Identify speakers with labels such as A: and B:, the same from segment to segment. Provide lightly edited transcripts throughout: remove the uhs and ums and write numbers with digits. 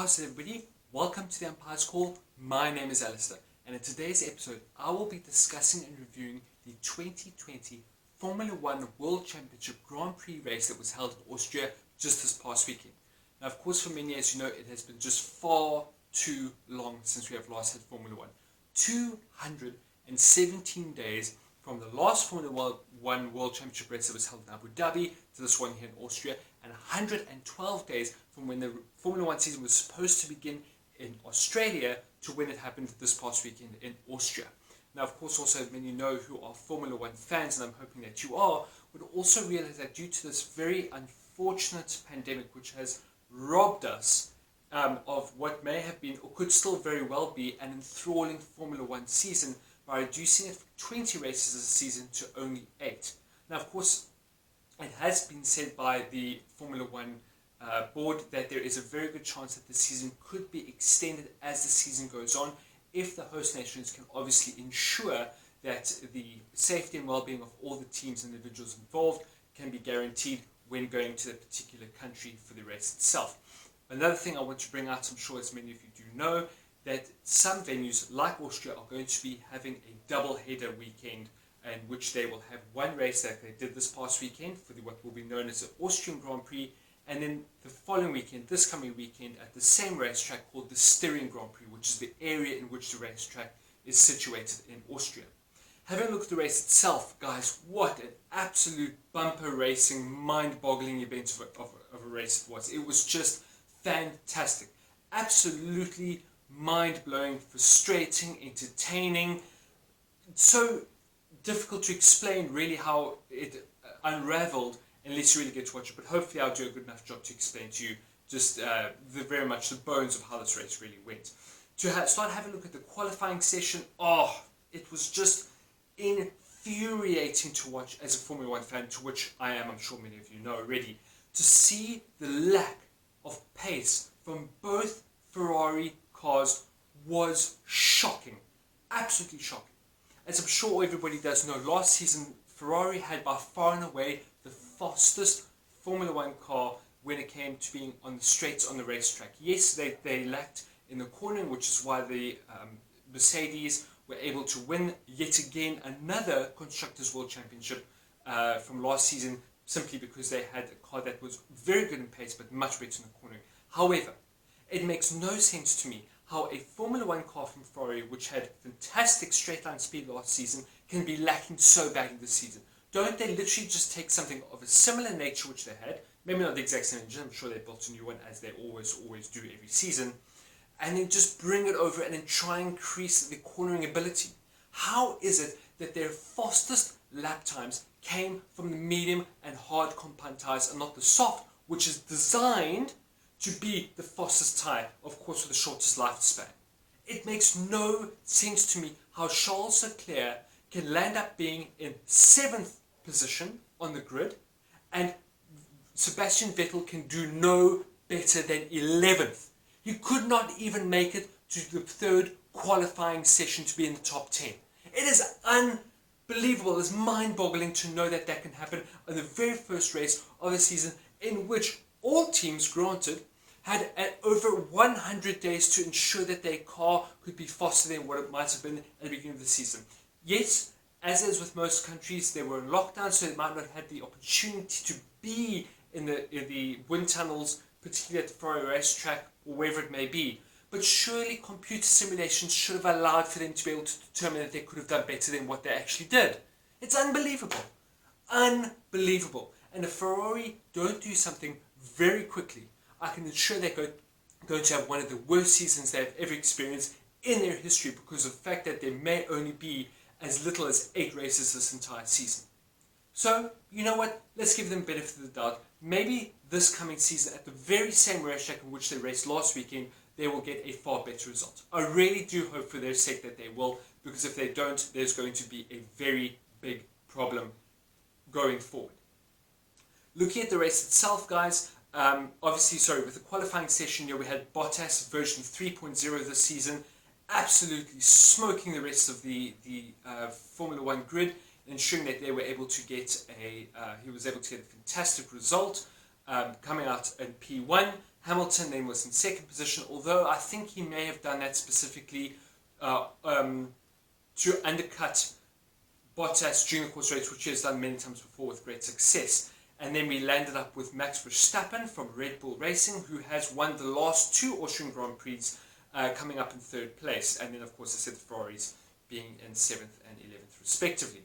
A: How's everybody? Welcome to the Umpire's Call. My name is Alistair, and in today's episode I will be discussing and reviewing the 2020 Formula One World Championship Grand Prix race that was held in Austria just this past weekend. Now, of course, for many, as you know, it has been just far too long since we have last had Formula One. 217 days from the last Formula One World Championship race that was held in Abu Dhabi to this one here in Austria, and 112 days from when the Formula One season was supposed to begin in Australia to when it happened this past weekend in Austria. Now, of course, also many know who are Formula One fans, and I'm hoping that you are, would also realize that due to this very unfortunate pandemic, which has robbed us of what may have been, or could still very well be, an enthralling Formula One season by reducing it from 20 races a season to only 8. Now, of course, it has been said by the Formula One board that there is a very good chance that the season could be extended as the season goes on, if the host nations can obviously ensure that the safety and well-being of all the teams and individuals involved can be guaranteed when going to the particular country for the race itself. Another thing I want to bring out, I'm sure as many of you do know, that some venues like Austria are going to be having a double-header weekend, in which they will have one race that they did this past weekend for what will be known as the Austrian Grand Prix, and then the following weekend, this coming weekend, at the same racetrack called the Styrian Grand Prix, which is the area in which the racetrack is situated in Austria. Having a look at the race itself, guys, what an absolute bumper racing, mind-boggling event of a race it was. It was just fantastic. Absolutely mind-blowing, frustrating, entertaining. So difficult to explain really how it unraveled unless you really get to watch it, but hopefully I'll do a good enough job to explain to you just very much the bones of how this race really went. To start having a look at the qualifying session, it was just infuriating to watch as a Formula One fan, to which I am, I'm sure many of you know already, to see the lack of pace from both Ferrari cars was shocking, absolutely shocking. As I'm sure everybody does know, last season Ferrari had by far and away the fastest Formula One car when it came to being on the straights on the racetrack. Yes, they lacked in the cornering, which is why the Mercedes were able to win yet again another Constructors' World Championship from last season, simply because they had a car that was very good in pace but much better in the cornering. However, it makes no sense to me how a Formula One car from Ferrari, which had fantastic straight line speed last season, can be lacking so badly this season. Don't they literally just take something of a similar nature which they had, maybe not the exact same engine, I'm sure they built a new one as they always do every season, and then just bring it over and then try and increase the cornering ability? How is it that their fastest lap times came from the medium and hard compound tyres and not the soft, which is designed to be the fastest tyre, of course with the shortest lifespan? It makes no sense to me how Charles Leclerc can land up being in 7th position on the grid, and Sebastian Vettel can do no better than 11th. He could not even make it to the third qualifying session to be in the top 10. It is unbelievable, it's mind-boggling to know that that can happen on the very first race of the season, in which all teams, granted, had over 100 days to ensure that their car could be faster than what it might have been at the beginning of the season. Yes, as is with most countries, they were in lockdown, so they might not have had the opportunity to be in the wind tunnels, particularly at the Ferrari racetrack or wherever it may be. But surely computer simulations should have allowed for them to be able to determine that they could have done better than what they actually did. It's unbelievable. Unbelievable. And if Ferrari don't do something very quickly, I can ensure they're going to have one of the worst seasons they've ever experienced in their history, because of the fact that there may only be as little as 8 races this entire season. So, you know what? Let's give them benefit of the doubt. Maybe this coming season, at the very same racetrack in which they raced last weekend, they will get a far better result. I really do hope for their sake that they will, because if they don't, there's going to be a very big problem going forward. Looking at the race itself, guys, with the qualifying session here, we had Bottas version 3.0 this season, absolutely smoking the rest of the Formula One grid, ensuring that they were able to get he was able to get a fantastic result, coming out in P1, Hamilton then was in second position, although I think he may have done that specifically to undercut Bottas during the course race, which he has done many times before with great success. And then we landed up with Max Verstappen from Red Bull Racing, who has won the last 2 Austrian Grand Prix, coming up in 3rd place. And then, of course, I said the Ferraris being in 7th and 11th, respectively.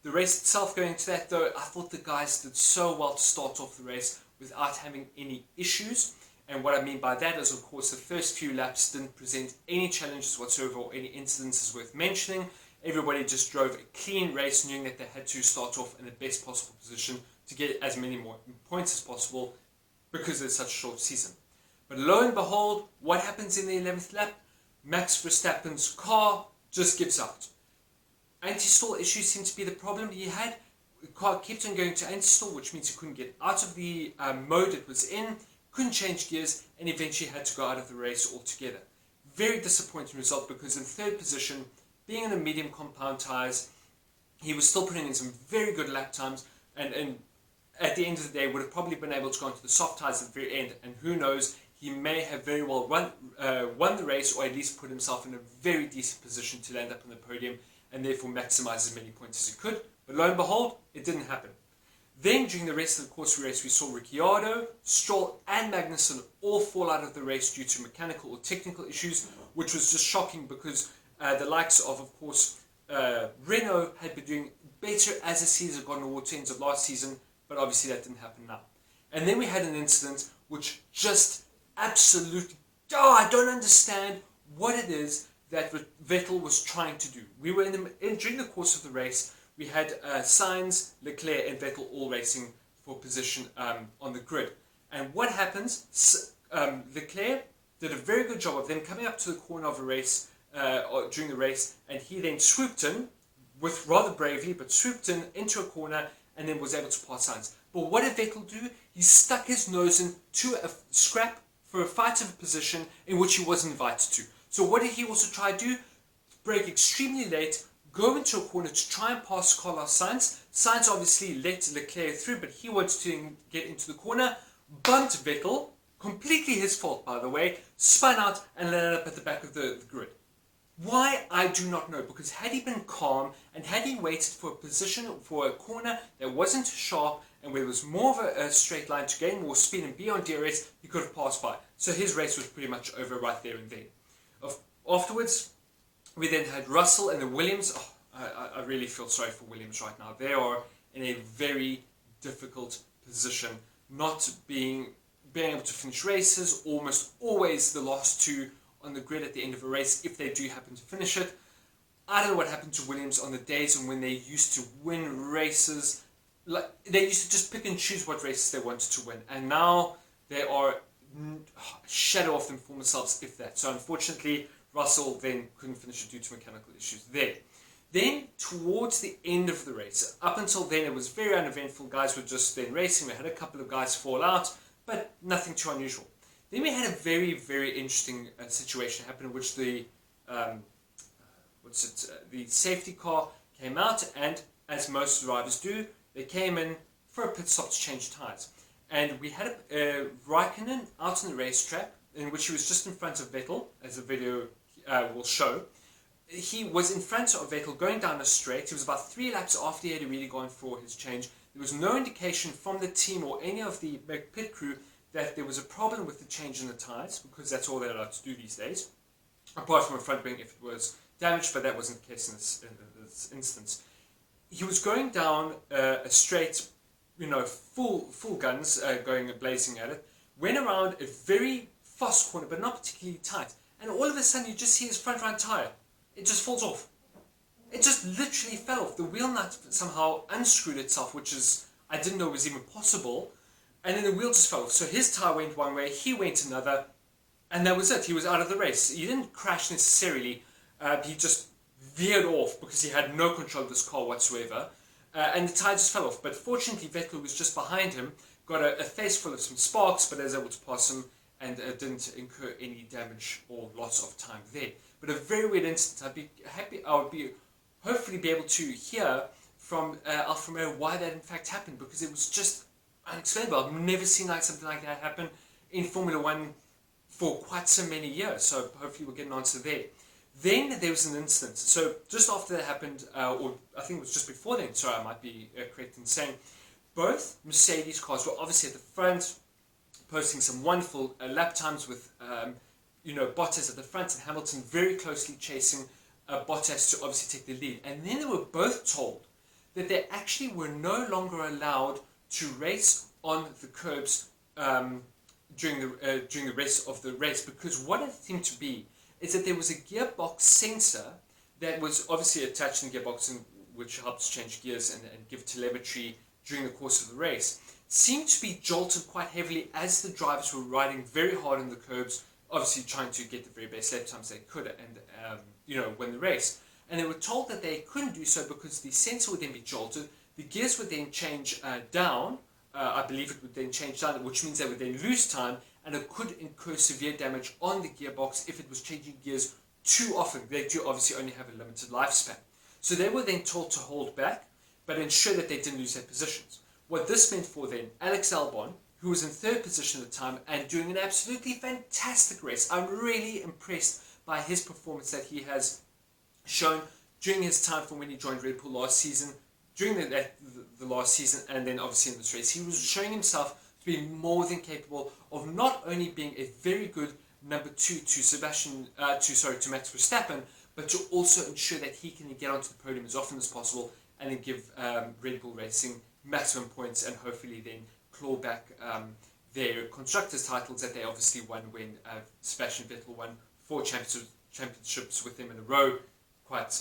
A: The race itself, going into that, though, I thought the guys did so well to start off the race without having any issues. And what I mean by that is, of course, the first few laps didn't present any challenges whatsoever or any incidences worth mentioning. Everybody just drove a clean race, knowing that they had to start off in the best possible position to get as many more points as possible because it's such a short season. But lo and behold, what happens in the 11th lap? Max Verstappen's car just gives out. Anti-stall issues seem to be the problem he had. The car kept on going to anti-stall, which means he couldn't get out of the mode it was in, couldn't change gears, and eventually had to go out of the race altogether. Very disappointing result, because in 3rd position, being in the medium compound tyres, he was still putting in some very good lap times, and at the end of the day would have probably been able to go into the soft tyres at the very end, and who knows, he may have very well won the race, or at least put himself in a very decent position to land up on the podium, and therefore maximise as many points as he could. But lo and behold, it didn't happen. Then during the rest of the course race, we saw Ricciardo, Stroll and Magnussen all fall out of the race due to mechanical or technical issues, which was just shocking, because the likes of course, Renault had been doing better as the season got towards the end of last season, but obviously that didn't happen now. And then we had an incident which just absolutely, I don't understand what it is that Vettel was trying to do. We were during the course of the race, we had Sainz, Leclerc and Vettel all racing for position on the grid. And what happens, Leclerc did a very good job of them coming up to the corner of a race during the race, and he then swooped in, with rather bravely, but swooped in into a corner and then was able to pass Sainz. But what did Vettel do? He stuck his nose into a scrap for a fight of a position in which he wasn't invited to. So what did he also try to do? Brake extremely late, go into a corner to try and pass Carlos Sainz. Sainz obviously let Leclerc through, but he wanted to get into the corner, bumped Vettel, completely his fault by the way, spun out and landed up at the back of the grid. Why? I do not know, because had he been calm and had he waited for a position, for a corner that wasn't sharp and where there was more of a straight line to gain more speed and be on DRS, he could have passed by. So his race was pretty much over right there and then. Afterwards, we then had Russell and the Williams. I really feel sorry for Williams right now. They are in a very difficult position, not being able to finish races, almost always the last 2 on the grid at the end of a race, if they do happen to finish it. I don't know what happened to Williams on the days when they used to win races. Like, they used to just pick and choose what races they wanted to win, and now they are a shadow of them for themselves, if that. So unfortunately, Russell then couldn't finish it due to mechanical issues there. Then, towards the end of the race, up until then it was very uneventful. Guys were just then racing. We had a couple of guys fall out, but nothing too unusual. Then we had a very, very interesting situation happen in which the safety car came out, and as most drivers do, they came in for a pit stop to change tyres. And we had Raikkonen out on the racetrack, in which he was just in front of Vettel, as the video will show. He was in front of Vettel going down a straight. He was about 3 laps after he had really gone for his change. There was no indication from the team or any of the pit crew that there was a problem with the change in the tyres, because that's all they're allowed to do these days, apart from a front wing if it was damaged, but that wasn't the case in this instance. He was going down a straight, full guns, going blazing at it, went around a very fast corner, but not particularly tight, and all of a sudden you just see his front right tyre. It just falls off. It just literally fell off. The wheel nut somehow unscrewed itself, which is, I didn't know was even possible, and then the wheel just fell off. So his tyre went one way, he went another, and that was it. He was out of the race. He didn't crash necessarily, he just veered off because he had no control of this car whatsoever, and the tyre just fell off. But fortunately Vettel was just behind him, got a face full of some sparks, but was able to pass him and didn't incur any damage or loss of time there. But a very weird incident. I would hopefully be able to hear from Alfa Romeo why that in fact happened, because it was just unexplainable. I've never seen something like that happen. in Formula One for quite so many years. So hopefully we'll get an answer there. Then there was an incident. So just after that happened, or I think it was just before then, sorry, I might be correct in saying, both Mercedes cars were obviously at the front, posting some wonderful lap times with, Bottas at the front and Hamilton very closely chasing Bottas to obviously take the lead. And then they were both told that they actually were no longer allowed to race on the curbs during the rest of the race, because what it seemed to be is that there was a gearbox sensor that was obviously attached in the gearbox, which helps change gears and give telemetry during the course of the race, seemed to be jolted quite heavily as the drivers were riding very hard on the curbs, obviously trying to get the very best lap times they could and win the race. And they were told that they couldn't do so because the sensor would then be jolted, the gears would then change down, I believe it would then change down, which means they would then lose time, and it could incur severe damage on the gearbox if it was changing gears too often. They do obviously only have a limited lifespan. So they were then told to hold back, but ensure that they didn't lose their positions. What this meant for then, Alex Albon, who was in third position at the time and doing an absolutely fantastic race. I'm really impressed by his performance that he has shown during his time from when he joined Red Bull last season, during the last season, and then obviously in this race. He was showing himself to be more than capable of not only being a very good number two to Max Verstappen, but to also ensure that he can get onto the podium as often as possible and then give Red Bull Racing maximum points and hopefully then claw back their constructors' titles that they obviously won when Sebastian Vettel won 4 championships with them in a row quite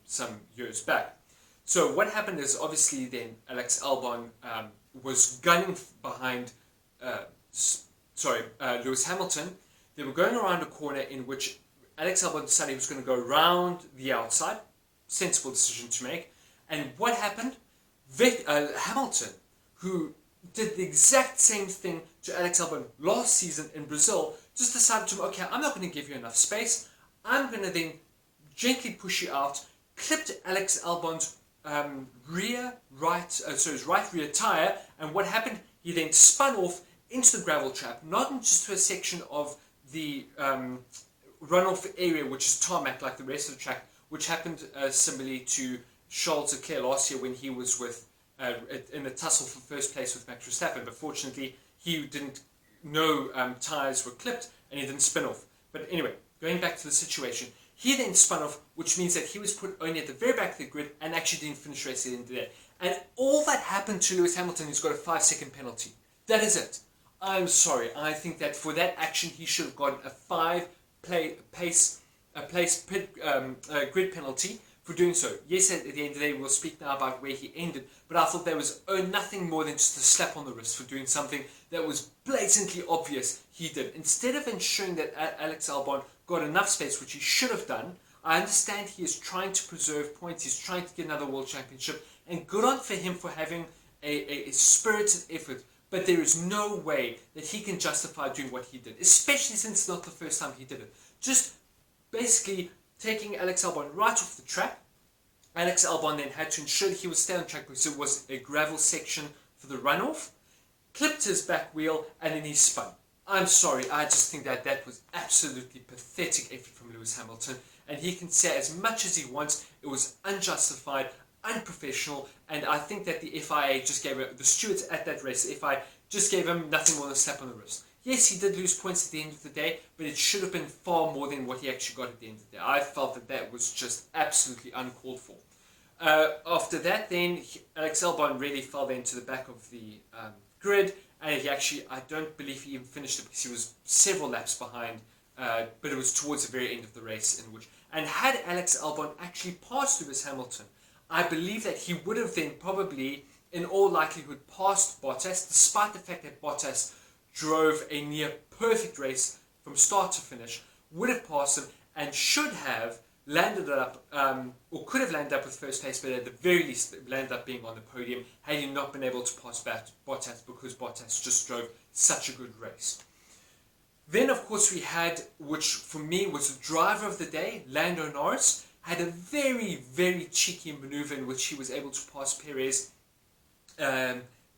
A: some years back. So what happened is obviously then Alex Albon was gunning behind Lewis Hamilton. They were going around a corner in which Alex Albon decided he was going to go around the outside. Sensible decision to make. And what happened? Hamilton, who did the exact same thing to Alex Albon last season in Brazil, just decided to, okay, I'm not going to give you enough space. I'm going to then gently push you out, clipped Alex Albon's his right rear tyre, and what happened? He then spun off into the gravel trap, not just to a section of the runoff area, which is tarmac like the rest of the track, which happened similarly to Charles Leclerc last year when he was with in a tussle for first place with Max Verstappen. But fortunately, he didn't know tyres were clipped and he didn't spin off. But anyway, going back to the situation, he then spun off, which means that he was put only at the very back of the grid and actually didn't finish race at the end of the day. And all that happened to Lewis Hamilton, who's got a 5-second penalty. That is it. I'm sorry. I think that for that action, he should have gotten a grid penalty for doing so. Yes, at the end of the day, we'll speak now about where he ended, but I thought that was nothing more than just a slap on the wrist for doing something that was blatantly obvious he did. Instead of ensuring that Alex Albon got enough space, which he should have done, I understand he is trying to preserve points, he's trying to get another world championship, and good on for him for having a spirited effort, but there is no way that he can justify doing what he did, especially since it's not the first time he did it. Just basically taking Alex Albon right off the track. Alex Albon then had to ensure that he would stay on track because it was a gravel section for the runoff, clipped his back wheel, and then he spun. I'm sorry, I just think that was absolutely pathetic effort from Lewis Hamilton, and he can say as much as he wants, it was unjustified, unprofessional, and I think that the FIA just gave the stewards at that race, the FIA just gave him nothing more than a slap on the wrist. Yes, he did lose points at the end of the day, but it should have been far more than what he actually got at the end of the day. I felt that was just absolutely uncalled for. After that, then, Alex Albon really fell into the back of the grid, and he actually, I don't believe he even finished it because he was several laps behind, but it was towards the very end of the race and had Alex Albon actually passed Lewis Hamilton, I believe that he would have then probably, in all likelihood, passed Bottas, despite the fact that Bottas drove a near perfect race from start to finish, would have passed him and should have landed up, or could have landed up with first place, but at the very least landed up being on the podium had he not been able to pass Bottas because Bottas just drove such a good race. Then, of course, we had, which for me was the driver of the day, Lando Norris, had a very, very cheeky maneuver in which he was able to pass Perez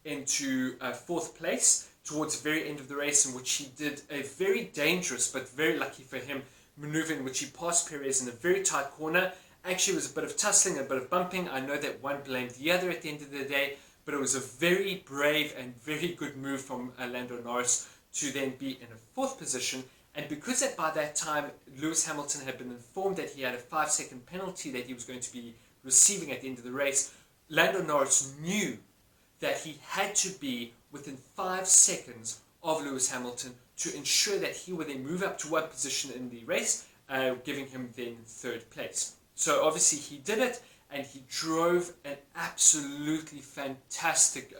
A: into fourth place towards the very end of the race, in which he did a very dangerous, but very lucky for him, maneuver in which he passed Perez in a very tight corner. Actually, it was a bit of tussling, a bit of bumping. I know that one blamed the other at the end of the day, but it was a very brave and very good move from Lando Norris to then be in a 4th position. And because that by that time Lewis Hamilton had been informed that he had a 5-second penalty that he was going to be receiving at the end of the race, Lando Norris knew that he had to be within 5 seconds of Lewis Hamilton to ensure that he would then move up to 1 position in the race, giving him then 3rd place. So obviously he did it, and he drove an absolutely fantastic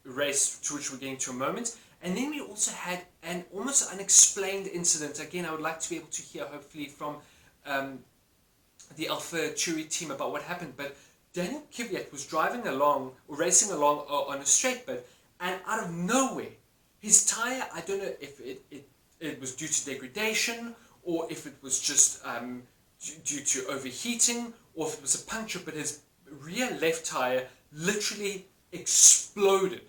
A: race, to which we're getting to a moment. And then we also had an almost unexplained incident. Again, I would like to be able to hear, hopefully, from the AlphaTauri team about what happened. But Daniel Kvyat was driving along, or racing along on a straight bit, and out of nowhere, his tyre, I don't know if it was due to degradation, or if it was just due to overheating, or if it was a puncture, but his rear left tyre literally exploded.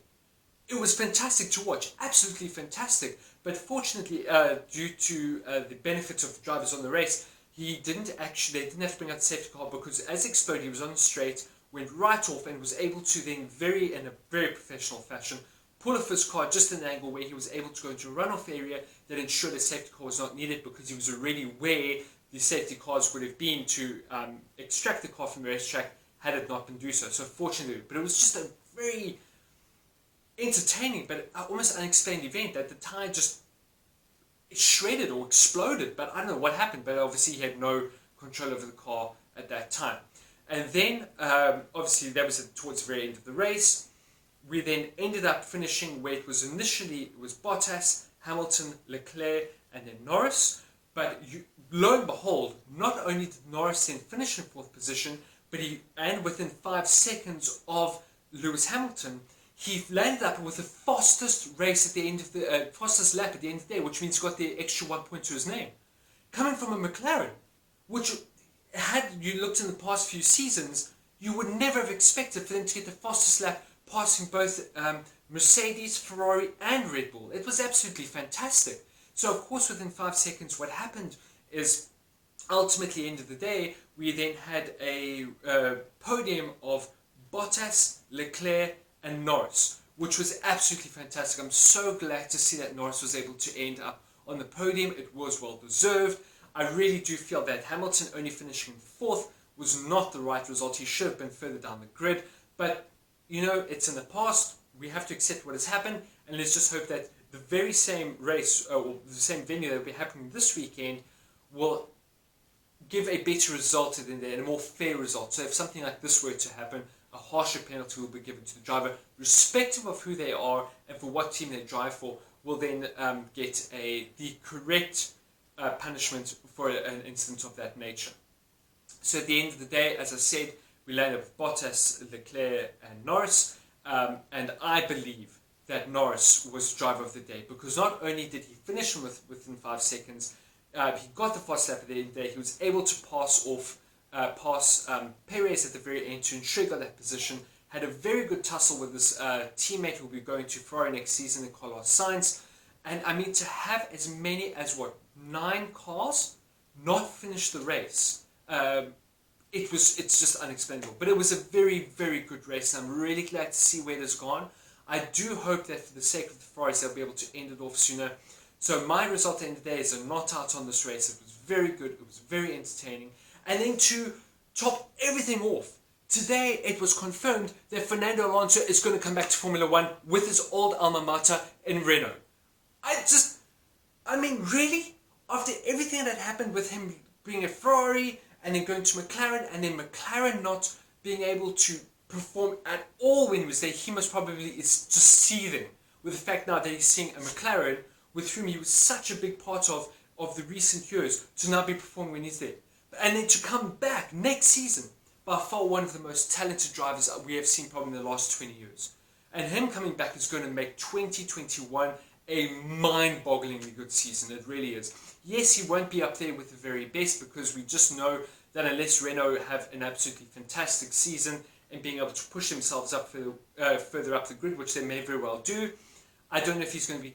A: It was fantastic to watch, absolutely fantastic. But fortunately, due to the benefits of drivers on the race, they didn't have to bring out the safety car, because as it exploded, he was on the straight, went right off, and was able to then in a very professional fashion, pull off his car just in an angle where he was able to go into a runoff area that ensured the safety car was not needed, because he was already where the safety cars would have been to extract the car from the racetrack had it not been do so. So fortunately, but it was just a very entertaining but almost unexplained event that the tyre just shredded or exploded. But I don't know what happened, but obviously he had no control over the car at that time. And then obviously that was towards the very end of the race. We then ended up finishing where it was initially, it was Bottas, Hamilton, Leclerc, and then Norris. But lo and behold, not only did Norris then finish in 4th position, but within 5 seconds of Lewis Hamilton, he landed up with the fastest race at the end of the fastest lap at the end of the day, which means he got the extra 1 point to his name, coming from a McLaren, which, had you looked in the past few seasons, you would never have expected for them to get the fastest lap, passing both Mercedes, Ferrari, and Red Bull. It was absolutely fantastic. So of course, within 5 seconds, what happened is, ultimately, end of the day, we then had a podium of Bottas, Leclerc, and Norris, which was absolutely fantastic. I'm so glad to see that Norris was able to end up on the podium. It was well deserved. I really do feel that Hamilton only finishing 4th was not the right result. He should have been further down the grid. But, you know, it's in the past. We have to accept what has happened, and let's just hope that the very same race, or the same venue that will be happening this weekend, will give a better result than there, and a more fair result. So if something like this were to happen, a harsher penalty will be given to the driver, respective of who they are and for what team they drive for, will then get the correct punishment for an incident of that nature. So at the end of the day, as I said, we landed with Bottas, Leclerc, and Norris, and I believe that Norris was driver of the day, because not only did he finish within 5 seconds, he got the fast lap at the end of the day, he was able to pass Perez at the very end to ensure he got that position, had a very good tussle with his teammate who will be going to Ferrari next season, Carlos Sainz. And I mean, to have as many as 9 cars not finish the race, it's just unexplainable. But it was a very, very good race, and I'm really glad to see where it has gone. I do hope that for the sake of the Ferraris, they'll be able to end it off sooner. So my result at the end of the day is a not out on this race. It was very good. It was very entertaining. And then to top everything off, today it was confirmed that Fernando Alonso is going to come back to Formula 1 with his old alma mater in Renault. I mean, really? After everything that happened with him being a Ferrari and then going to McLaren, and then McLaren not being able to perform at all when he was there, he most probably is just seething with the fact now that he's seeing a McLaren with whom he was such a big part of the recent years to now be performing when he's there. And then to come back next season, by far one of the most talented drivers we have seen probably in the last 20 years. And him coming back is going to make 2021 a mind-bogglingly good season. It really is. Yes, he won't be up there with the very best, because we just know that unless Renault have an absolutely fantastic season and being able to push themselves up further up the grid, which they may very well do, I don't know if he's going to be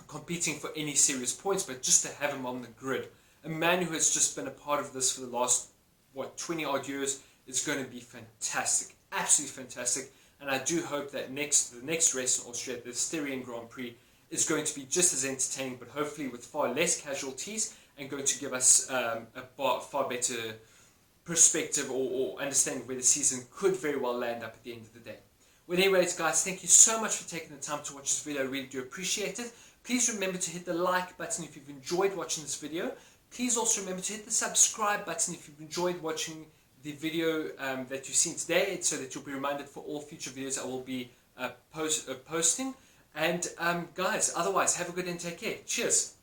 A: competing for any serious points, but just to have him on the grid, a man who has just been a part of this for the last 20 odd years, is going to be fantastic, absolutely fantastic. And I do hope that the next race in Austria, the Styrian Grand Prix, is going to be just as entertaining, but hopefully with far less casualties, and going to give us a far better perspective or understanding where the season could very well land up at the end of the day. Well, anyways, guys, thank you so much for taking the time to watch this video. I really do appreciate it. Please remember to hit the like button if you've enjoyed watching this video. Please also remember to hit the subscribe button if you've enjoyed watching the video that you've seen today, so that you'll be reminded for all future videos I will be posting. And guys, otherwise, have a good day and take care. Cheers.